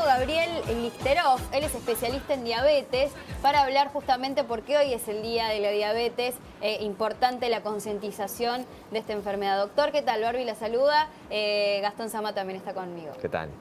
Gabriel Listerov. Él es especialista en diabetes para hablar justamente porque hoy es el día de la diabetes. Importante la concientización de esta enfermedad. Doctor, ¿qué tal? Barbie la saluda. Gastón Sama también está conmigo. ¿Qué tal?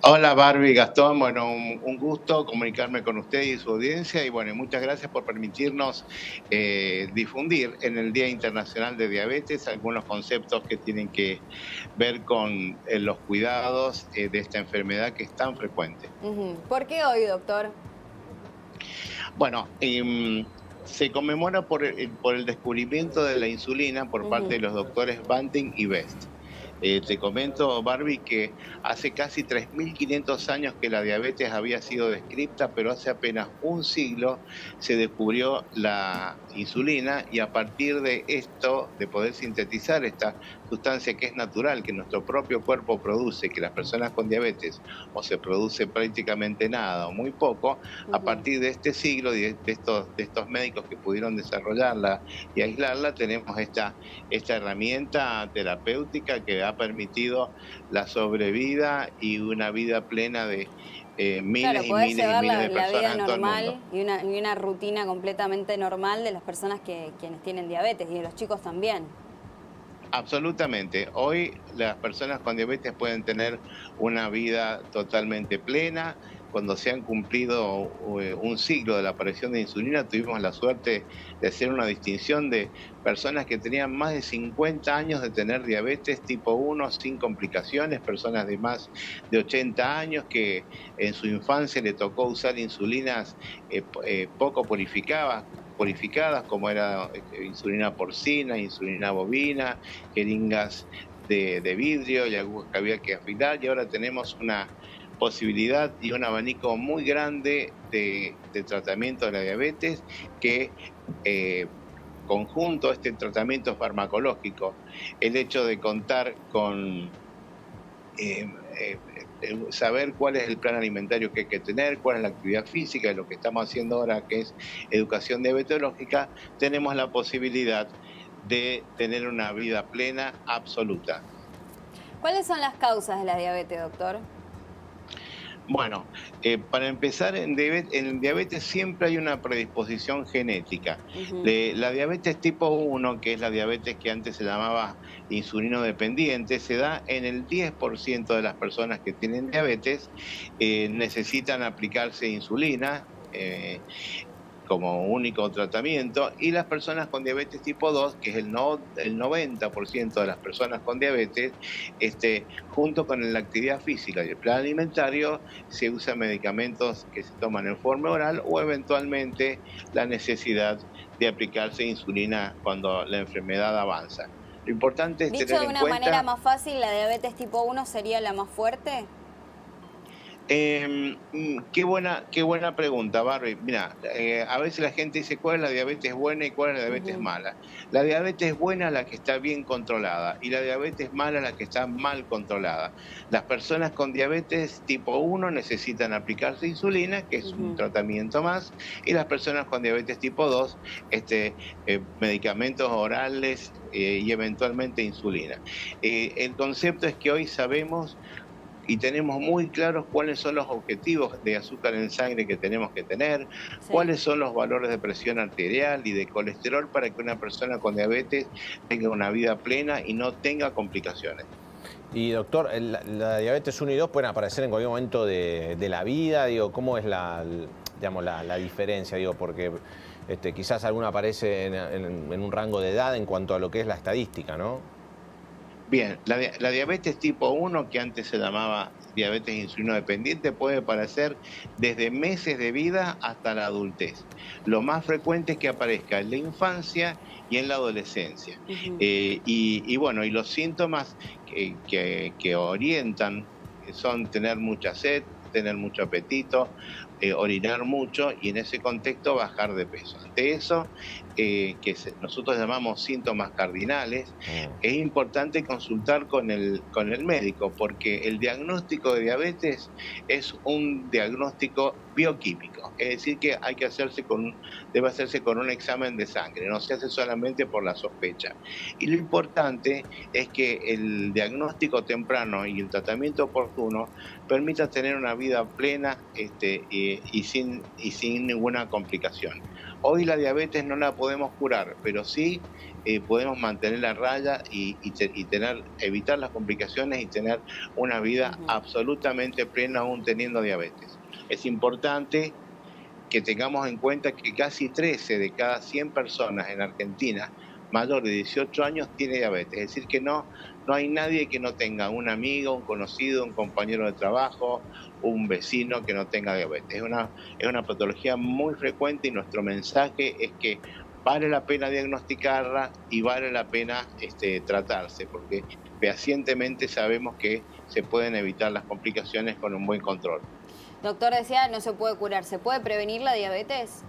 Hola Barbie, Gastón, bueno, un gusto comunicarme con usted y su audiencia y bueno, muchas gracias por permitirnos difundir en el Día Internacional de Diabetes algunos conceptos que tienen que ver con los cuidados de esta enfermedad que es tan frecuente. ¿Por qué hoy, doctor? Bueno, se conmemora por el descubrimiento de la insulina por parte de los doctores Banting y Best. Te comento, Barbie, que hace casi 3.500 años que la diabetes había sido descrita, pero hace apenas un siglo se descubrió la insulina y a partir de esto, de poder sintetizar esta sustancia que es natural, que nuestro propio cuerpo produce, que las personas con diabetes o se produce prácticamente nada o muy poco, a partir de este siglo, de estos médicos que pudieron desarrollarla y aislarla, tenemos esta herramienta terapéutica que ha permitido la sobrevida y una vida plena de miles y miles y miles de personas en todo el mundo. Y una rutina completamente normal de las personas quienes tienen diabetes y de los chicos también. Absolutamente. Hoy las personas con diabetes pueden tener una vida totalmente plena. Cuando se han cumplido un siglo de la aparición de insulina, tuvimos la suerte de hacer una distinción de personas que tenían más de 50 años de tener diabetes tipo 1 sin complicaciones, personas de más de 80 años que en su infancia le tocó usar insulinas poco purificadas como era insulina porcina, insulina bovina, jeringas de vidrio y agujas que había que afilar, y ahora tenemos una posibilidad y un abanico muy grande de tratamiento de la diabetes que conjunto a este tratamiento farmacológico, el hecho de contar con saber cuál es el plan alimentario que hay que tener, cuál es la actividad física, y lo que estamos haciendo ahora que es educación diabetológica, tenemos la posibilidad de tener una vida plena absoluta. ¿Cuáles son las causas de la diabetes, doctor? Bueno, para empezar, en diabetes siempre hay una predisposición genética. La diabetes tipo 1, que es la diabetes que antes se llamaba insulino dependiente, se da en el 10% de las personas que tienen diabetes, necesitan aplicarse insulina como único tratamiento, y las personas con diabetes tipo 2, que es el 90% de las personas con diabetes, junto con la actividad física y el plan alimentario, se usan medicamentos que se toman en forma oral o eventualmente la necesidad de aplicarse insulina cuando la enfermedad avanza. Lo importante es tener en cuenta... Dicho de una manera más fácil, ¿la diabetes tipo 1 sería la más fuerte? Qué buena pregunta, Barbie. Mira, a veces la gente dice cuál es la diabetes buena y cuál es la diabetes mala. La diabetes buena es la que está bien controlada y la diabetes mala es la que está mal controlada. Las personas con diabetes tipo 1 necesitan aplicarse insulina, que es un tratamiento más, y las personas con diabetes tipo 2, medicamentos orales y eventualmente insulina. El concepto es que hoy sabemos y tenemos muy claros cuáles son los objetivos de azúcar en sangre que tenemos que tener, cuáles son los valores de presión arterial y de colesterol para que una persona con diabetes tenga una vida plena y no tenga complicaciones. Y doctor, la diabetes 1 y 2 pueden aparecer en cualquier momento de la vida, digo, ¿cómo es la diferencia? Digo, porque quizás alguna aparece en un rango de edad en cuanto a lo que es la estadística, ¿no? Bien, la diabetes tipo 1, que antes se llamaba diabetes insulino dependiente, puede aparecer desde meses de vida hasta la adultez. Lo más frecuente es que aparezca en la infancia y en la adolescencia. Y los síntomas que orientan son tener mucha sed, tener mucho apetito, orinar mucho y en ese contexto bajar de peso. Ante eso, nosotros llamamos síntomas cardinales, es importante consultar con el médico porque el diagnóstico de diabetes es un diagnóstico bioquímico, es decir que hay que debe hacerse con un examen de sangre, no se hace solamente por la sospecha. Y lo importante es que el diagnóstico temprano y el tratamiento oportuno permita tener una vida vida plena y sin ninguna complicación. Hoy la diabetes no la podemos curar, pero sí podemos mantener a raya y evitar las complicaciones y tener una vida absolutamente plena aún teniendo diabetes. Es importante que tengamos en cuenta que casi 13 de cada 100 personas en Argentina mayor de 18 años tiene diabetes. Es decir, que no hay nadie que no tenga un amigo, un conocido, un compañero de trabajo, un vecino que no tenga diabetes. Es una patología muy frecuente y nuestro mensaje es que vale la pena diagnosticarla y vale la pena tratarse, porque fehacientemente sabemos que se pueden evitar las complicaciones con un buen control. Doctor, decía, no se puede curar, ¿se puede prevenir la diabetes?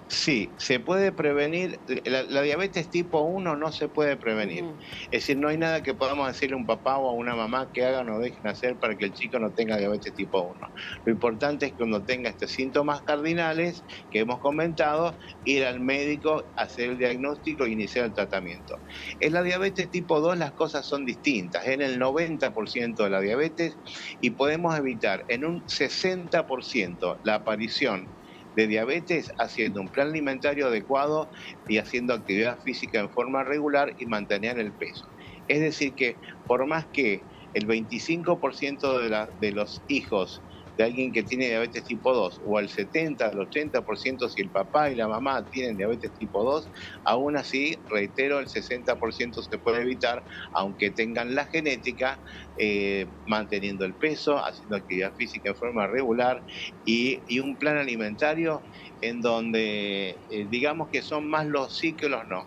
Sí, se puede prevenir. La diabetes tipo 1 no se puede prevenir. Es decir, no hay nada que podamos decirle a un papá o a una mamá que hagan o dejen hacer para que el chico no tenga diabetes tipo 1. Lo importante es que cuando tenga estos síntomas cardinales que hemos comentado, ir al médico, hacer el diagnóstico e iniciar el tratamiento. En la diabetes tipo 2 las cosas son distintas. En el 90% de la diabetes y podemos evitar en un 60% la aparición de diabetes haciendo un plan alimentario adecuado y haciendo actividad física en forma regular y mantener el peso. Es decir que por más que el 25% de los hijos de alguien que tiene diabetes tipo 2 o el 70, el 80% si el papá y la mamá tienen diabetes tipo 2, aún así, reitero, el 60% se puede evitar, aunque tengan la genética, manteniendo el peso, haciendo actividad física en forma regular y un plan alimentario en donde digamos que son más los sí que los no.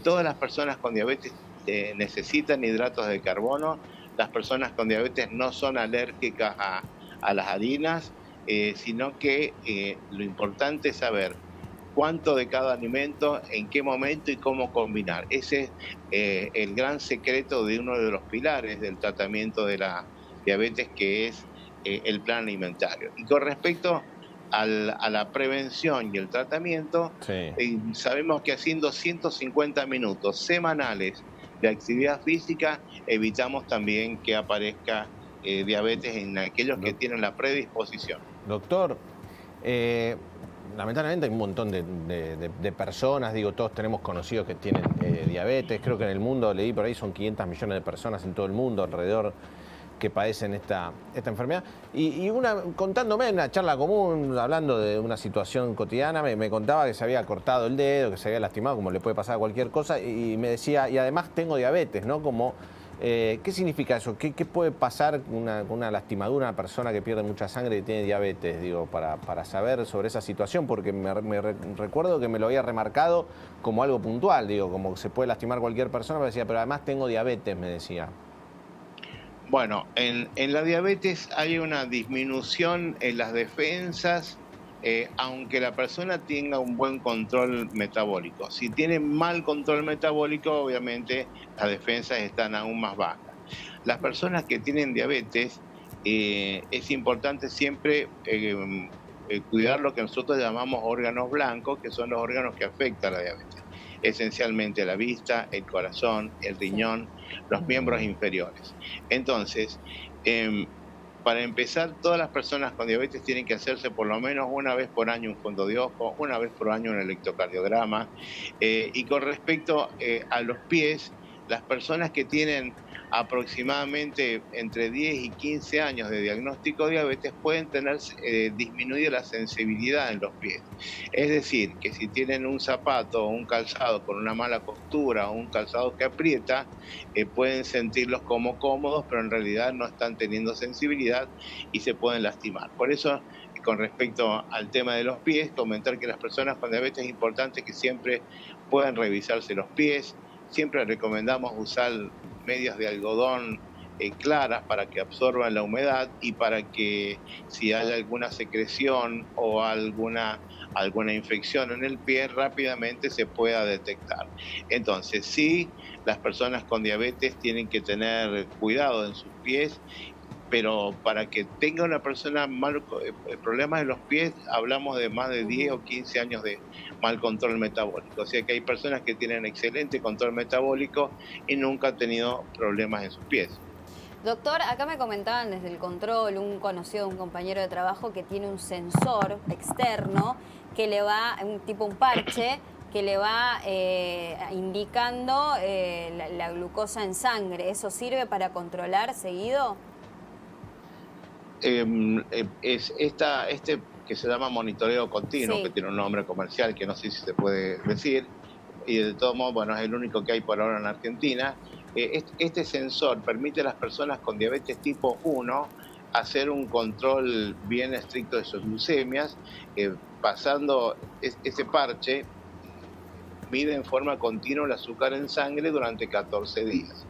Todas las personas con diabetes necesitan hidratos de carbono, las personas con diabetes no son alérgicas a las harinas, sino que lo importante es saber cuánto de cada alimento, en qué momento y cómo combinar. Ese es el gran secreto de uno de los pilares del tratamiento de la diabetes, que es el plan alimentario. Y con respecto a la prevención y el tratamiento, sí, sabemos que haciendo 150 minutos semanales de actividad física, evitamos también que aparezca diabetes en aquellos que tienen la predisposición. Doctor, lamentablemente hay un montón de personas, digo, todos tenemos conocidos que tienen diabetes. Creo que en el mundo, leí por ahí, son 500 millones de personas en todo el mundo alrededor que padecen esta enfermedad. Y contándome en una charla común, hablando de una situación cotidiana, me contaba que se había cortado el dedo, que se había lastimado, como le puede pasar a cualquier cosa, y me decía, y además tengo diabetes, ¿no? Como, ¿qué significa eso? ¿Qué puede pasar con una lastimadura, una persona que pierde mucha sangre y tiene diabetes? Digo, para saber sobre esa situación, porque recuerdo que me lo había remarcado como algo puntual, digo, como se puede lastimar cualquier persona, me decía, pero además tengo diabetes, me decía. Bueno, en la diabetes hay una disminución en las defensas, aunque la persona tenga un buen control metabólico. Si tiene mal control metabólico, obviamente las defensas están aún más bajas. Las personas que tienen diabetes, es importante siempre cuidar lo que nosotros llamamos órganos blancos, que son los órganos que afectan a la diabetes. Esencialmente la vista, el corazón, el riñón, los miembros inferiores. Entonces, para empezar, todas las personas con diabetes tienen que hacerse por lo menos una vez por año un fondo de ojo, una vez por año un electrocardiograma. Y con respecto a los pies, las personas que tienen aproximadamente entre 10 y 15 años de diagnóstico de diabetes pueden tener disminuida la sensibilidad en los pies. Es decir, que si tienen un zapato o un calzado con una mala costura o un calzado que aprieta, pueden sentirlos como cómodos, pero en realidad no están teniendo sensibilidad y se pueden lastimar. Por eso, con respecto al tema de los pies, comentar que las personas con diabetes es importante que siempre puedan revisarse los pies. Siempre recomendamos usar medias de algodón claras para que absorban la humedad y para que si hay alguna secreción o alguna infección en el pie rápidamente se pueda detectar. Entonces sí, las personas con diabetes tienen que tener cuidado en sus pies, pero para que tenga una persona problemas en los pies, hablamos de más de 10 o 15 años de mal control metabólico. O sea que hay personas que tienen excelente control metabólico y nunca han tenido problemas en sus pies. Doctor, acá me comentaban desde el control, un conocido, un compañero de trabajo que tiene un sensor externo que le va, un parche, que le va indicando la glucosa en sangre. ¿Eso sirve para controlar seguido? Este que se llama monitoreo continuo, Sí. que tiene un nombre comercial que no sé si se puede decir, y de todos modos, bueno, es el único que hay por ahora en Argentina. Este sensor permite a las personas con diabetes tipo 1 hacer un control bien estricto de sus glucemias, pasando ese parche, mide en forma continua el azúcar en sangre durante 14 días.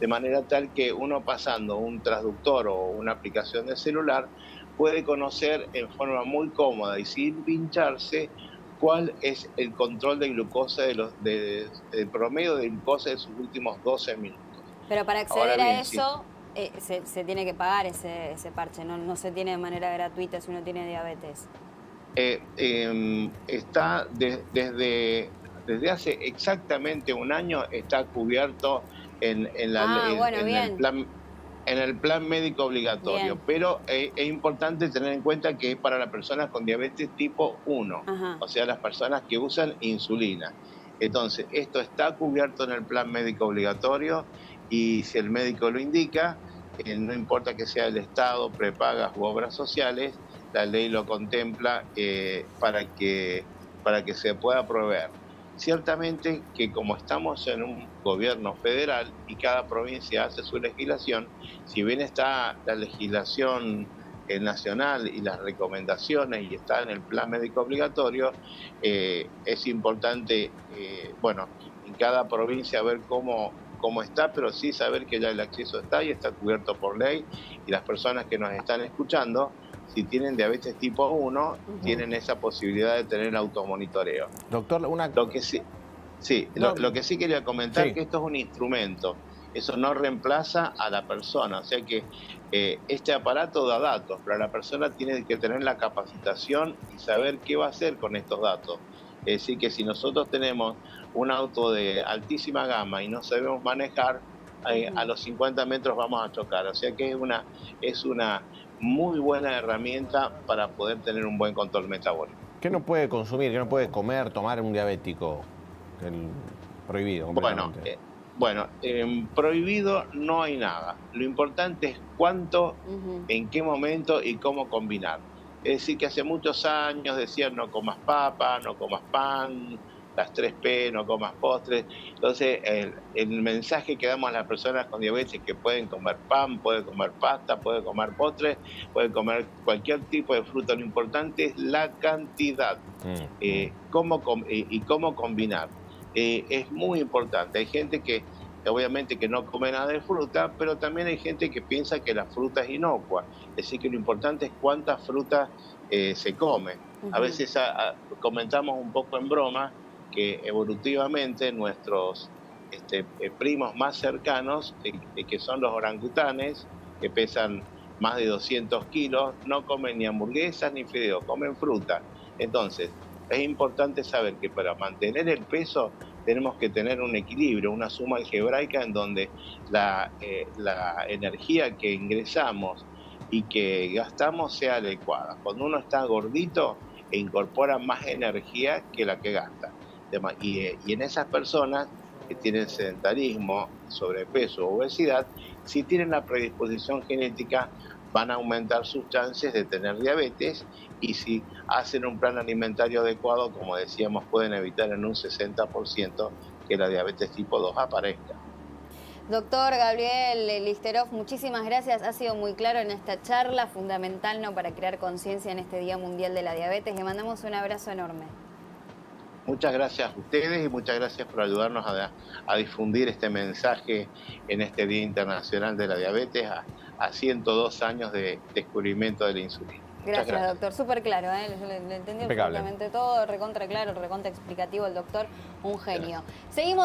De manera tal que uno pasando un transductor o una aplicación de celular puede conocer en forma muy cómoda y sin pincharse cuál es el control de glucosa del promedio de glucosa de sus últimos 12 minutos. Pero para Ahora acceder bien, a eso se tiene que pagar ese parche, no se tiene de manera gratuita si uno tiene diabetes. Está desde hace exactamente un año está cubierto en el plan médico obligatorio, Bien. pero es importante tener en cuenta que es para las personas con diabetes tipo 1, Ajá. o sea, las personas que usan insulina. Entonces, esto está cubierto en el plan médico obligatorio y si el médico lo indica, no importa que sea el Estado, prepagas u obras sociales, la ley lo contempla para que se pueda proveer. Ciertamente que como estamos en un gobierno federal y cada provincia hace su legislación, si bien está la legislación nacional y las recomendaciones y está en el plan médico obligatorio, es importante, en cada provincia ver cómo está, pero sí saber que ya el acceso está y está cubierto por ley, y las personas que nos están escuchando, si tienen diabetes tipo 1, tienen esa posibilidad de tener automonitoreo. Doctor, Lo que sí quería comentar, que esto es un instrumento, eso no reemplaza a la persona, o sea que este aparato da datos, pero la persona tiene que tener la capacitación y saber qué va a hacer con estos datos. Es decir, que si nosotros tenemos un auto de altísima gama y no sabemos manejar, a los 50 metros vamos a chocar, o sea que es una muy buena herramienta para poder tener un buen control metabólico. ¿Qué no puede consumir, qué no puede comer, tomar un diabético? Prohibido completamente. Prohibido no hay nada. Lo importante es cuánto, en qué momento y cómo combinar. Es decir, que hace muchos años decían no comas papa, no comas pan, las 3P, no comas postres. Entonces, el mensaje que damos a las personas con diabetes es que pueden comer pan, pueden comer pasta, pueden comer postres, pueden comer cualquier tipo de fruta. Lo importante es la cantidad, cómo combinar. Es muy importante. Hay gente que obviamente que no come nada de fruta, pero también hay gente que piensa que la fruta es inocua. Es decir, que lo importante es cuánta fruta se come. A veces comentamos un poco en broma que evolutivamente nuestros primos más cercanos, que son los orangutanes, que pesan más de 200 kilos, no comen ni hamburguesas ni fideos, comen fruta. Entonces, es importante saber que para mantener el peso tenemos que tener un equilibrio, una suma algebraica en donde la energía que ingresamos y que gastamos sea adecuada. Cuando uno está gordito, incorpora más energía que la que gasta. Y en esas personas que tienen sedentarismo, sobrepeso o obesidad, si tienen la predisposición genética, van a aumentar sus chances de tener diabetes, y si hacen un plan alimentario adecuado, como decíamos, pueden evitar en un 60% que la diabetes tipo 2 aparezca. Doctor Gabriel Listerov, muchísimas gracias. Ha sido muy claro en esta charla, fundamental, ¿no?, para crear conciencia en este Día Mundial de la Diabetes. Le mandamos un abrazo enorme. Muchas gracias a ustedes y muchas gracias por ayudarnos a difundir este mensaje en este Día Internacional de la Diabetes, a 102 años de descubrimiento de la insulina. Gracias, doctor. Súper claro, le entendí absolutamente todo, recontra claro, recontra explicativo el doctor, un genio. Seguimos.